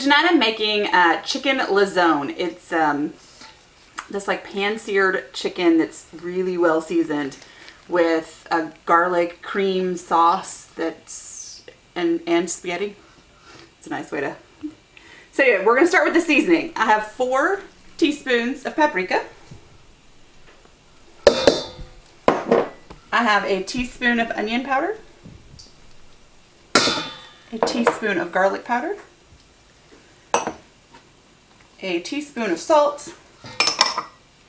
tonight I'm making chicken lazone. It's this like pan-seared chicken that's really well seasoned with a garlic cream sauce that's and spaghetti. It's a nice way to. So anyway, we're gonna start with the seasoning. I have 4 teaspoons of paprika. I have a teaspoon of onion powder, a teaspoon of garlic powder, a teaspoon of salt,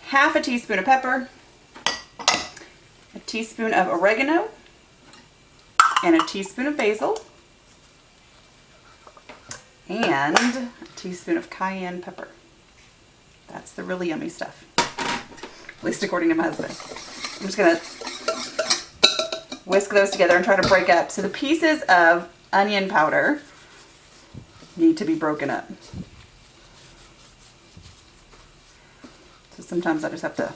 half a teaspoon of pepper, a teaspoon of oregano, and a teaspoon of basil, and a teaspoon of cayenne pepper. That's the really yummy stuff, at least according to my husband. I'm just gonna whisk those together and try to break up. So the pieces of onion powder need to be broken up. So sometimes I just have to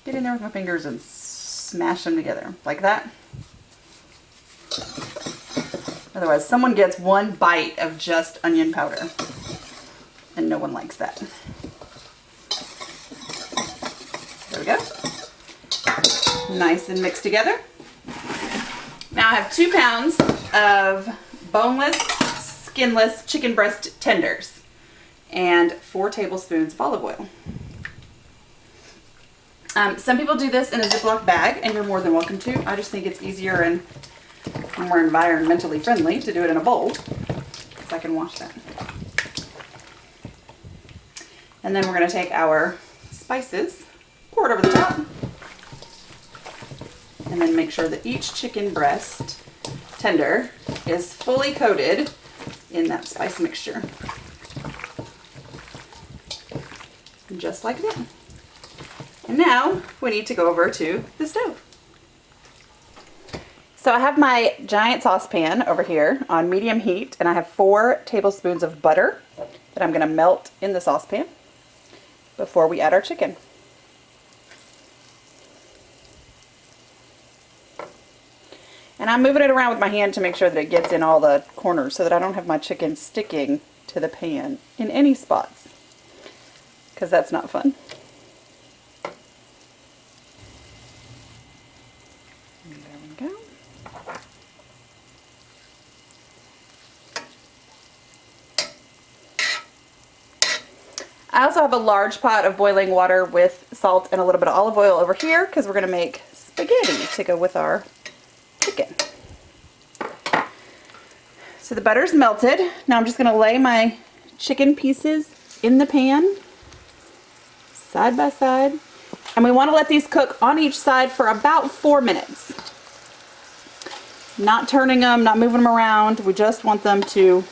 get in there with my fingers and smash them together like that. Otherwise, someone gets one bite of just onion powder and no one likes that. There we go. Nice and mixed together. Now I have 2 pounds of boneless, skinless chicken breast tenders and 4 tablespoons of olive oil. Some people do this in a Ziploc bag, and you're more than welcome to. I just think it's easier and more environmentally friendly to do it in a bowl, because I can wash that. And then we're going to take our spices, pour it over the top, and then make sure that each chicken breast tender is fully coated in that spice mixture. Just like that. And now we need to go over to the stove. So I have my giant saucepan over here on medium heat, and I have 4 tablespoons of butter that I'm going to melt in the saucepan before we add our chicken. And I'm moving it around with my hand to make sure that it gets in all the corners so that I don't have my chicken sticking to the pan in any spots, because that's not fun. There we go. I also have a large pot of boiling water with salt and a little bit of olive oil over here, because we're going to make spaghetti to go with our chicken. So the butter's melted. Now I'm just going to lay my chicken pieces in the pan, side by side. And we want to let these cook on each side for about 4 minutes. Not turning them, not moving them around. We just want them to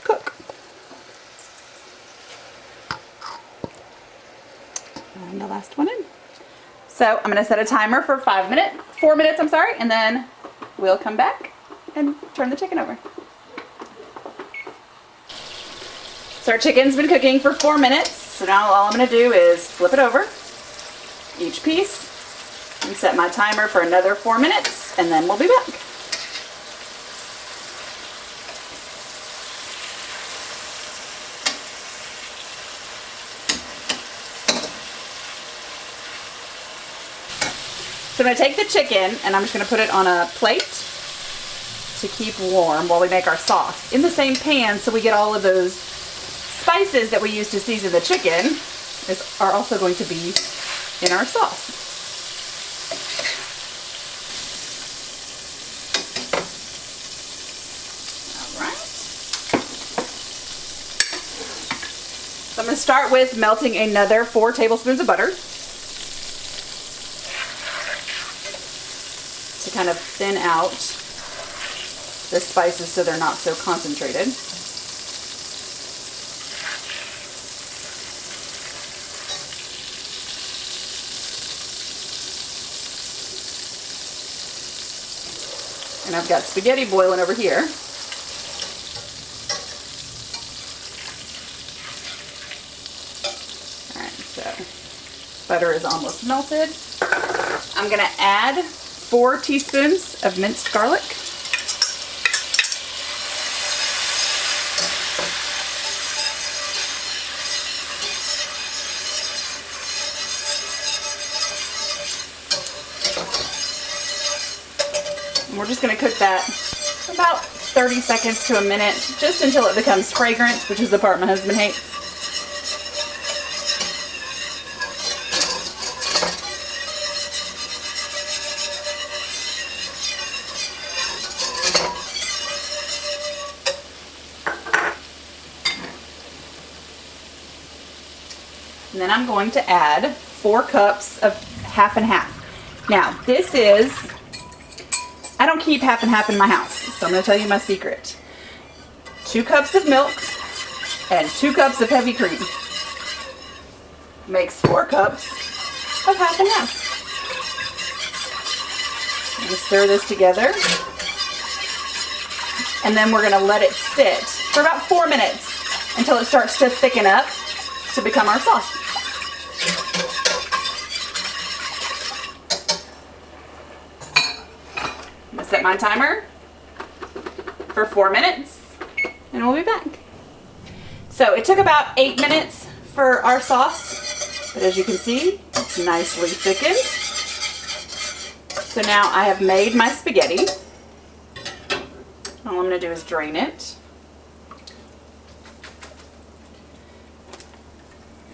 cook. And the last one in. So I'm going to set a timer for 4 minutes, I'm sorry, and then we'll come back and turn the chicken over. So our chicken's been cooking for 4 minutes. So now all I'm going to do is flip it over, each piece, and set my timer for another 4 minutes, and then we'll be back. So I'm going to take the chicken and I'm just going to put it on a plate to keep warm while we make our sauce in the same pan, so we get all of those spices that we use to season the chicken are also going to be in our sauce. All right. So I'm going to start with melting another 4 tablespoons of butter to kind of thin out the spices so they're not so concentrated. And I've got spaghetti boiling over here. Alright, so butter is almost melted. I'm going to add 4 teaspoons of minced garlic. We're just going to cook that for about 30 seconds to a minute, just until it becomes fragrant, which is the part my husband hates. And then I'm going to add 4 cups of half and half. Now, this is, I don't keep half and half in my house, so I'm going to tell you my secret. 2 cups of milk and 2 cups of heavy cream makes 4 cups of half and half. I'm going to stir this together. And then we're going to let it sit for about 4 minutes until it starts to thicken up to become our sauce. I'm going to set my timer for 4 minutes and we'll be back. So it took about 8 minutes for our sauce, but as you can see, it's nicely thickened. So now I have made my spaghetti. All I'm going to do is drain it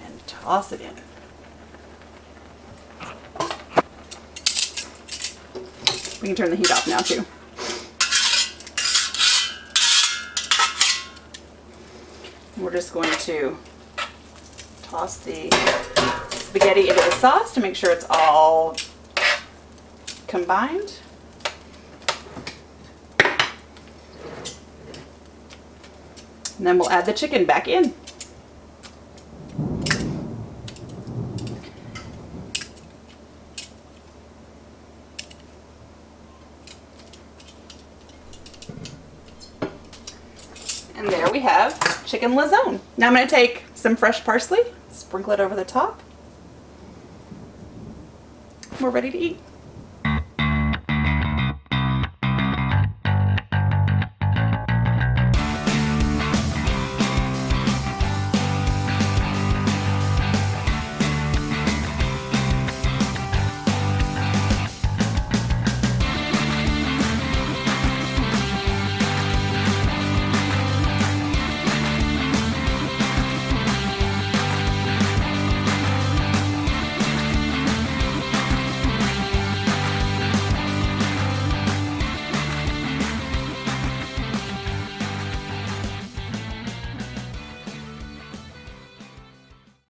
and toss it in. We can turn the heat off now too. We're just going to toss the spaghetti into the sauce to make sure it's all combined. And then we'll add the chicken back in. And there we have chicken lasagne. Now I'm going to take some fresh parsley, sprinkle it over the top. We're ready to eat.